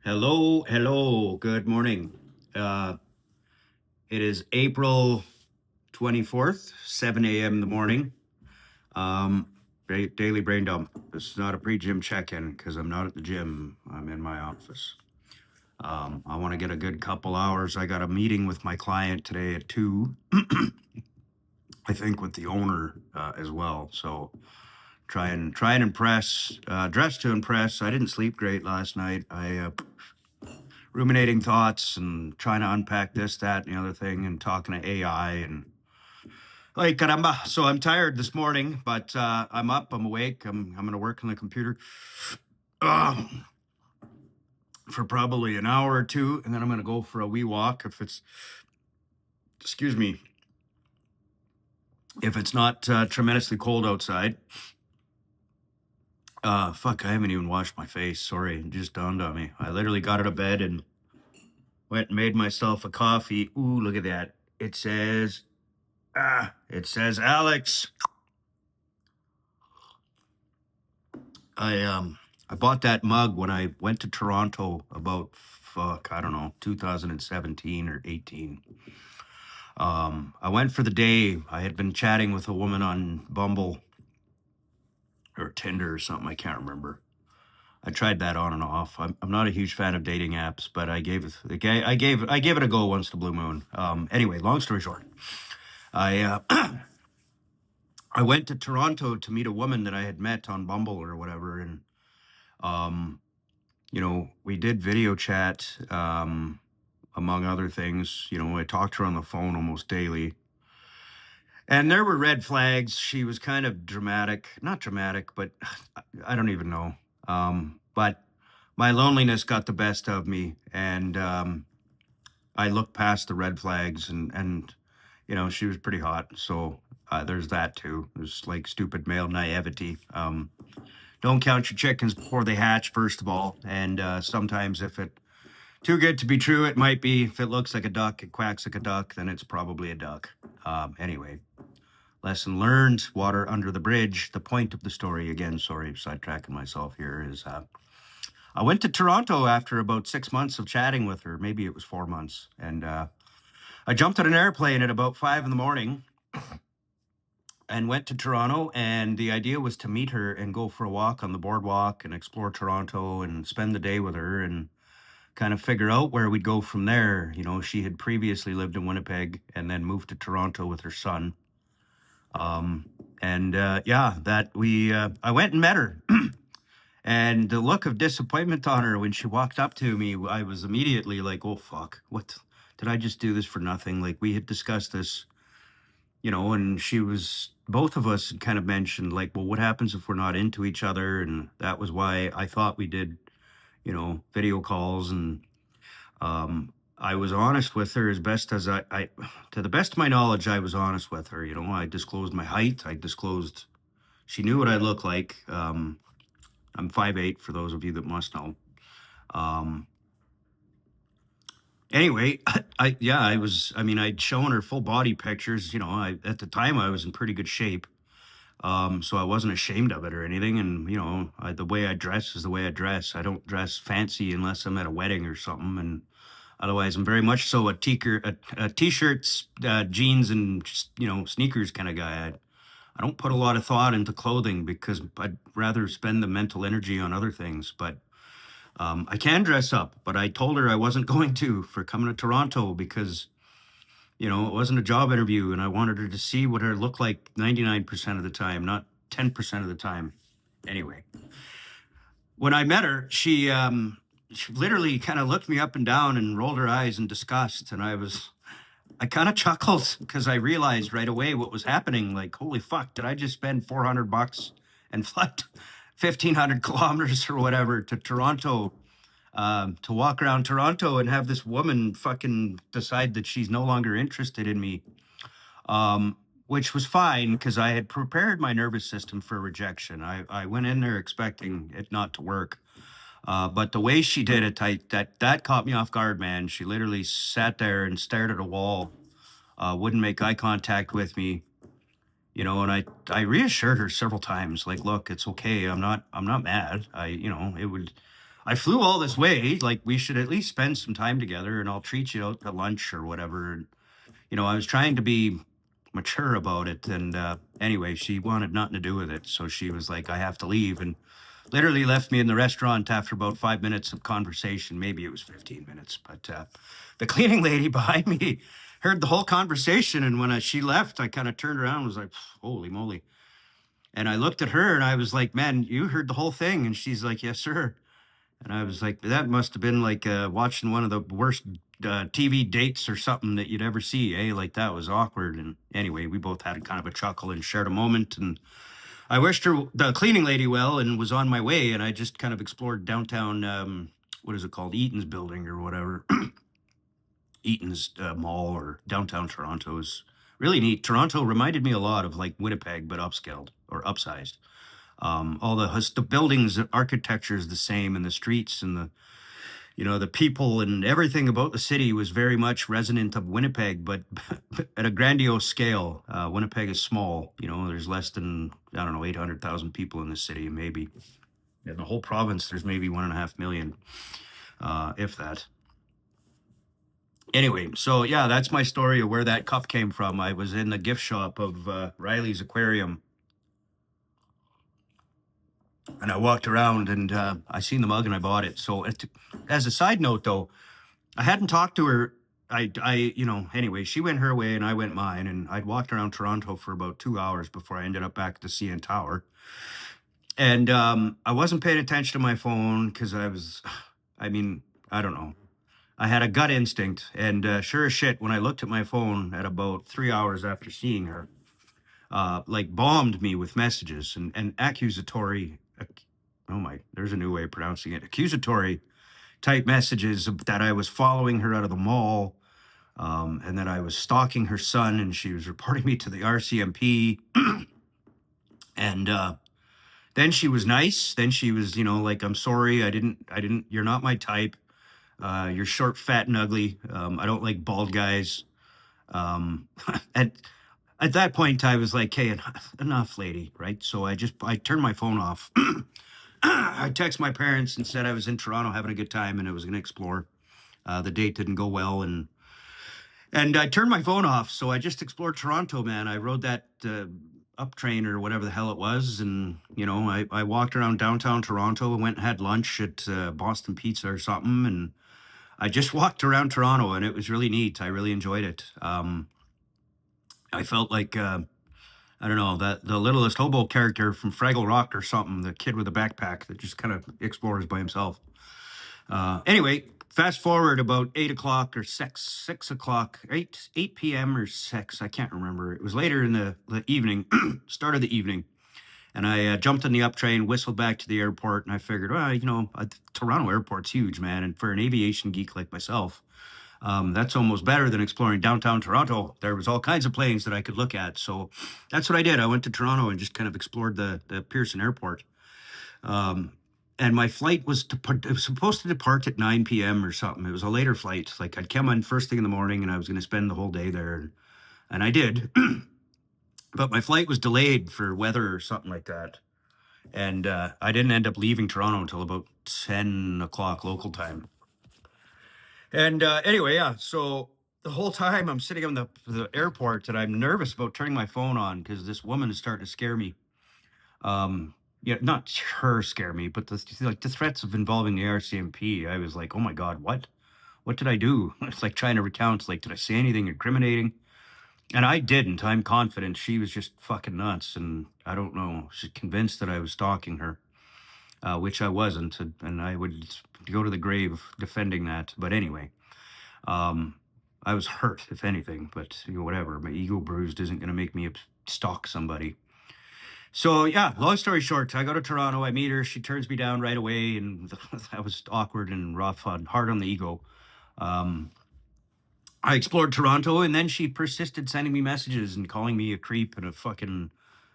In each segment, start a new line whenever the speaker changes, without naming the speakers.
Hello, hello. Good morning. Uh, it is April 24th, 7 a.m. in the morning. Um, Daily brain dump. This is not a pre-gym check-in because I'm not at the gym. I'm in my office. I want to get a good couple hours. I got a meeting with my client today at 2, I think with the owner as well. So try and impress, dress to impress. I didn't sleep great last night. I ruminating thoughts and trying to unpack this, that, and the other thing, and talking to AI and like caramba. So I'm tired this morning, but I'm up. I'm awake. I'm going to work on the computer um, for probably an hour or two, and then I'm going to go for a wee walk. Excuse me, if it's not tremendously cold outside. Fuck, I haven't even washed my face. Sorry, it just dawned on me. I literally got out of bed and went and made myself a coffee. Ooh, look at that. It says Alex. I bought that mug when I went to Toronto about I don't know, 2017 or 18. I went for the day. I had been chatting with a woman on Bumble or Tinder or something. I can't remember. I tried that on and off. I'm not a huge fan of dating apps, but I gave it a go once in a blue moon. Anyway, long story short, I I went to Toronto to meet a woman that I had met on Bumble or whatever, and um, we did video chat, among other things. I talked to her on the phone almost daily. And there were red flags. She was kind of dramatic, not dramatic, but I don't even know. But my loneliness got the best of me. And I looked past the red flags and she was pretty hot. So there's that too. There's like stupid male naivety. Don't count your chickens before they hatch, first of all. And sometimes if it too good to be true, it might be. If it looks like a duck, it quacks like a duck, then it's probably a duck. Anyway, lesson learned, water under the bridge. The point of the story, again, sorry, sidetracking myself here, is I went to Toronto after about 6 months of chatting with her. Maybe it was 4 months. And I jumped on an airplane at about 5 in the morning and went to Toronto. And the idea was to meet her and go for a walk on the boardwalk and explore Toronto and spend the day with her and kind of figure out where we'd go from there. She had previously lived in Winnipeg and then moved to Toronto with her son. And yeah, I went and met her. And the look of disappointment on her when she walked up to me, I was immediately like, oh, fuck, what did I just do this for nothing? Like, we had discussed this, and both of us had kind of mentioned, like, well, what happens if we're not into each other? And that was why I thought we did, video calls. And I was honest with her as best as to the best of my knowledge, I was honest with her. I disclosed my height. She knew what I looked like. I'm 5'8", for those of you that must know. Um, anyway, I'd shown her full body pictures. At the time I was in pretty good shape. So I wasn't ashamed of it or anything. And, the way I dress is the way I dress. I don't dress fancy unless I'm at a wedding or something. And otherwise, I'm very much so a t-shirts, jeans, and sneakers kind of guy. I don't put a lot of thought into clothing because I'd rather spend the mental energy on other things. But I can dress up. But I told her I wasn't going to for coming to Toronto because it wasn't a job interview, and I wanted her to see what I looked like 99% of the time, not 10% of the time. Anyway, when I met her, she literally kind of looked me up and down and rolled her eyes in disgust. And I kind of chuckled because I realized right away what was happening. Like, holy fuck, did I just spend $400 and fly 1,500 kilometers or whatever to Toronto to walk around Toronto and have this woman fucking decide that she's no longer interested in me? Which was fine because I had prepared my nervous system for rejection. I went in there expecting it not to work. But the way she did it, that caught me off guard, man. She literally sat there and stared at a wall, wouldn't make eye contact with me, and I reassured her several times, like, look, it's okay. I'm not mad. I flew all this way. Like, we should at least spend some time together, and I'll treat you out to lunch or whatever. And, I was trying to be mature about it. And anyway, she wanted nothing to do with it. So she was like, I have to leave. And literally left me in the restaurant after about 5 minutes of conversation. Maybe it was 15 minutes. But the cleaning lady behind me heard the whole conversation. And when she left, I kind of turned around and was like, holy moly. And I looked at her and I was like, man, you heard the whole thing. And she's like, yes, sir. And I was like, that must have been like watching one of the worst TV dates or something that you'd ever see, eh? Like, that was awkward. And anyway, we both had kind of a chuckle and shared a moment. And I wished her, the cleaning lady, well, and was on my way. And I just kind of explored downtown, what is it called? Eaton's building or whatever. Eaton's mall, or downtown Toronto is really neat. Toronto reminded me a lot of like Winnipeg, but upscaled or upsized. All the buildings, the architecture is the same, and the streets and the people and everything about the city was very much resonant of Winnipeg, but at a grandiose scale. Winnipeg is small. There's less than, I don't know, 800,000 people in the city, maybe. In the whole province, there's maybe 1.5 million, if that. Anyway, so yeah, that's my story of where that cup came from. I was in the gift shop of Riley's Aquarium, and I walked around and I seen the mug and I bought it. So as a side note, though, I hadn't talked to her. Anyway, she went her way and I went mine, and I'd walked around Toronto for about 2 hours before I ended up back at the CN Tower. And I wasn't paying attention to my phone because I don't know. I had a gut instinct, and sure as shit, when I looked at my phone at about 3 hours after seeing her, like, bombed me with messages and accusatory. Oh my, there's a new way of pronouncing it. Accusatory type messages that I was following her out of the mall, and that I was stalking her son, and she was reporting me to the RCMP. And then she was nice. Then she was, like, I'm sorry, I didn't. You're not my type. You're short, fat, and ugly. I don't like bald guys. And at that point, I was like, hey, enough, lady, right? So I turned my phone off. I texted my parents and said I was in Toronto having a good time and I was going to explore. The date didn't go well, and I turned my phone off. So I just explored Toronto, man. I rode that up train or whatever the hell it was, and I walked around downtown Toronto and went and had lunch at Boston Pizza or something, and I just walked around Toronto, and it was really neat. I really enjoyed it. I felt like I don't know, that the littlest hobo character from Fraggle Rock or something, the kid with a backpack that just kind of explores by himself. Anyway, fast forward about 8 o'clock or 6 o'clock, 8 p.m. or 6, I can't remember. It was later in the evening, start of the evening. And I jumped on the up train, whistled back to the airport, and I figured, well, Toronto airport's huge, man. And for an aviation geek like myself, that's almost better than exploring downtown Toronto. There was all kinds of planes that I could look at. So that's what I did. I went to Toronto and just kind of explored the Pearson airport. And my flight was supposed to depart at 9 p.m. or something. It was a later flight. Like, I'd come on first thing in the morning and I was going to spend the whole day there. And I did. But my flight was delayed for weather or something like that. And I didn't end up leaving Toronto until about 10 o'clock local time. And anyway, yeah, so the whole time I'm sitting on the airport and I'm nervous about turning my phone on because this woman is starting to scare me. Yeah, not her scare me, but the threats of involving the RCMP. I was like, oh my God, what? What did I do? It's like trying to recount, like, did I say anything incriminating? And I didn't. I'm confident she was just fucking nuts. And I don't know. She's convinced that I was stalking her, which I wasn't. And I would go to the grave defending that. But anyway, I was hurt, if anything. But whatever. My ego bruised isn't going to make me stalk somebody. So yeah, long story short, I go to Toronto. I meet her. She turns me down right away. And that was awkward and rough, hard on the ego. I explored Toronto, and then she persisted sending me messages and calling me a creep and a fucking,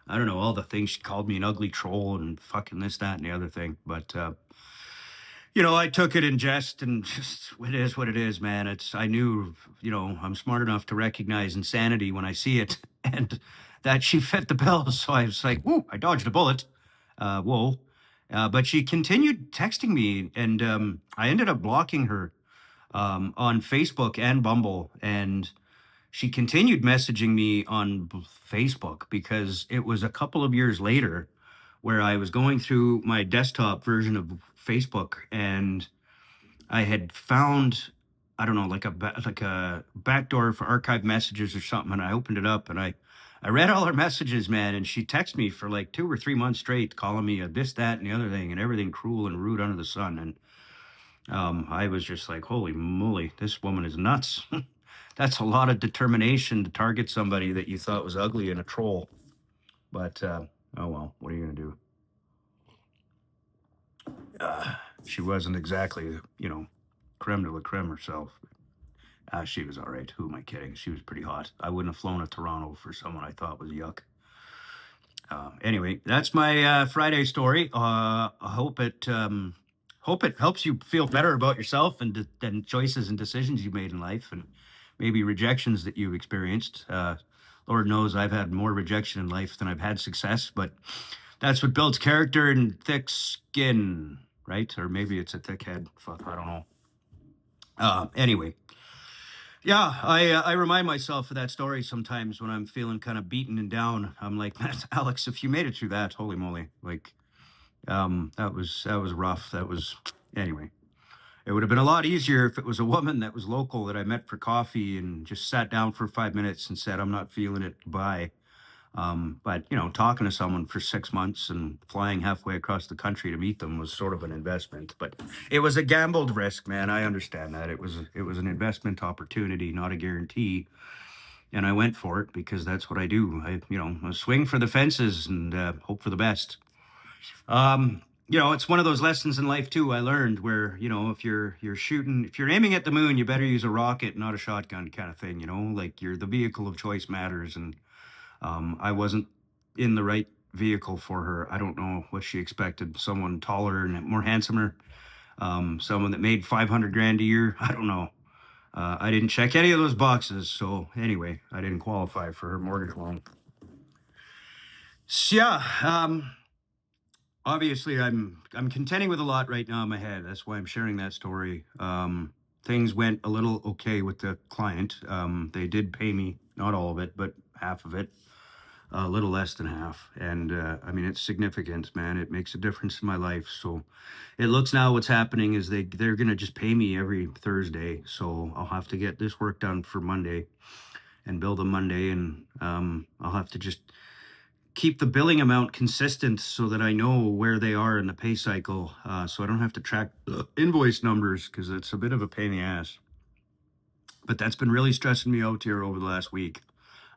I don't know, all the things. She called me an ugly troll and fucking this, that, and the other thing. But, I took it in jest, and just, it is what it is, man. I knew, I'm smart enough to recognize insanity when I see it, and that she fit the bill. So I was like, whoo, I dodged a bullet. Whoa. But she continued texting me, and I ended up blocking her on Facebook and Bumble. And she continued messaging me on Facebook because it was a couple of years later where I was going through my desktop version of Facebook, and I had found, I don't know, like a backdoor for archived messages or something, and I opened it up and I read all her messages, man, and she texted me for like 2 or 3 months straight, calling me a this, that, and the other thing, and everything cruel and rude under the sun. And I was just like, holy moly, this woman is nuts. That's a lot of determination to target somebody that you thought was ugly and a troll. But oh well, what are you gonna do? She wasn't exactly, creme de la creme herself. She was all right. Who am I kidding? She was pretty hot. I wouldn't have flown to Toronto for someone I thought was yuck. Anyway, that's my Friday story. I hope it helps you feel better about yourself and choices and decisions you made in life, and maybe rejections that you've experienced. Lord knows I've had more rejection in life than I've had success, but that's what builds character and thick skin, right? Or maybe it's a thick head. Fuck, I don't know. Anyway, yeah, I remind myself of that story sometimes when I'm feeling kind of beaten and down. I'm like, man, Alex, if you made it through that, holy moly, like, that was rough. That was anyway. It would have been a lot easier if it was a woman that was local that I met for coffee and just sat down for 5 minutes and said, "I'm not feeling it. Bye." But talking to someone for 6 months and flying halfway across the country to meet them was sort of an investment. But it was a gambled risk, man. I understand that it was an investment opportunity, not a guarantee. And I went for it because that's what I do. I swing for the fences and hope for the best. It's one of those lessons in life too. I learned where if you're shooting, if you're aiming at the moon, you better use a rocket, not a shotgun, kind of thing. Like you're the vehicle of choice matters, and I wasn't in the right vehicle for her. I don't know what she expected. Someone taller and more handsomer. Someone that made 500 grand a year. I don't know. I didn't check any of those boxes. So anyway, I didn't qualify for her mortgage loan. So yeah, obviously I'm contending with a lot right now in my head. That's why I'm sharing that story. Things went a little okay with the client. They did pay me, not all of it, but half of it, a little less than half. And I mean, it's significant, man. It makes a difference in my life. So it looks now what's happening is they're going to just pay me every Thursday. So I'll have to get this work done for Monday and bill them Monday. And I'll have to just keep the billing amount consistent so that I know where they are in the pay cycle. So I don't have to track the invoice numbers because it's a bit of a pain in the ass. But that's been really stressing me out here over the last week.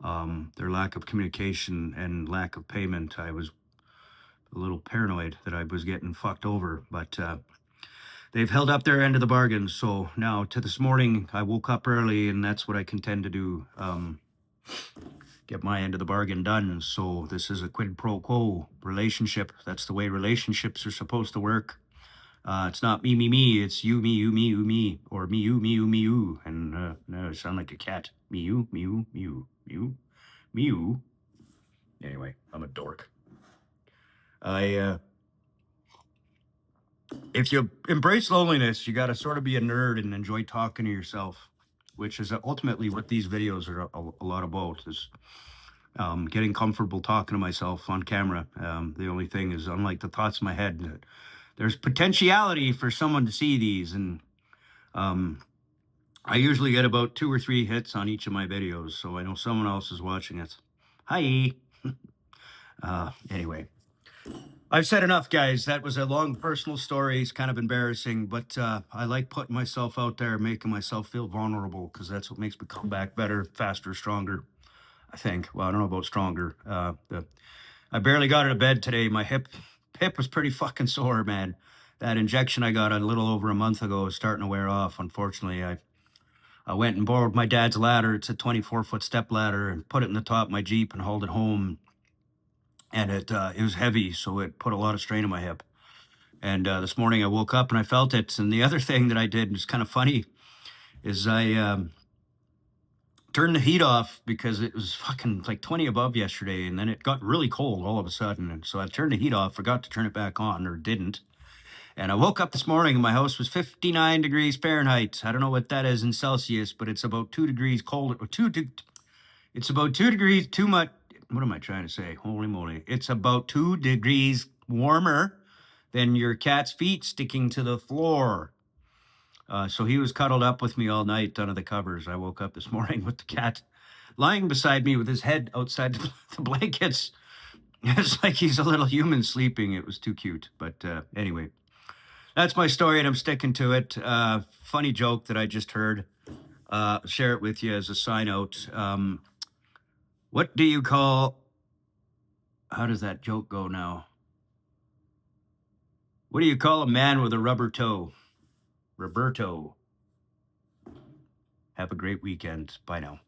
Their lack of communication and lack of payment. I was a little paranoid that I was getting fucked over, but they've held up their end of the bargain. So now to this morning, I woke up early, and that's what I contend to do. Get my end of the bargain done. So this is a quid pro quo relationship. That's the way relationships are supposed to work. It's not me, me, me. It's you, me, you, me, you, me, or me, you, me, you, me, you. And no, I sound like a cat. Me, you, me, you, me, you, me, you, me, you. Anyway, I'm a dork. If you embrace loneliness, you got to sort of be a nerd and enjoy talking to yourself, which is ultimately what these videos are a lot about. Is getting comfortable talking to myself on camera. The only thing is, unlike the thoughts in my head, there's potentiality for someone to see these, and I usually get about 2 or 3 hits on each of my videos, so I know someone else is watching it. Hi. Anyway, I've said enough, guys. That was a long personal story. It's kind of embarrassing, but I like putting myself out there, making myself feel vulnerable, because that's what makes me come back better, faster, stronger. I think. Well, I don't know about stronger. I barely got out of bed today. My hip was pretty fucking sore, man. That injection I got a little over a month ago is starting to wear off. Unfortunately, I went and borrowed my dad's ladder. It's a 24-foot step ladder, and put it in the top of my Jeep and hauled it home. And it was heavy, so it put a lot of strain on my hip. And this morning I woke up and I felt it. And the other thing that I did was kind of funny is I turned the heat off because it was fucking like 20 above yesterday, and then it got really cold all of a sudden. And so I turned the heat off, forgot to turn it back on, or didn't. And I woke up this morning and my house was 59 degrees Fahrenheit. I don't know what that is in Celsius, but it's about 2 degrees colder. It's about 2 degrees too much. What am I trying to say? Holy moly. It's about 2 degrees warmer than your cat's feet sticking to the floor. So he was cuddled up with me all night under the covers. I woke up this morning with the cat lying beside me with his head outside the blankets. It's like he's a little human sleeping. It was too cute. But anyway, that's my story and I'm sticking to it. Funny joke that I just heard. Share it with you as a sign out. What do you call... How does that joke go now? What do you call a man with a rubber toe? Roberto. Have a great weekend. Bye now.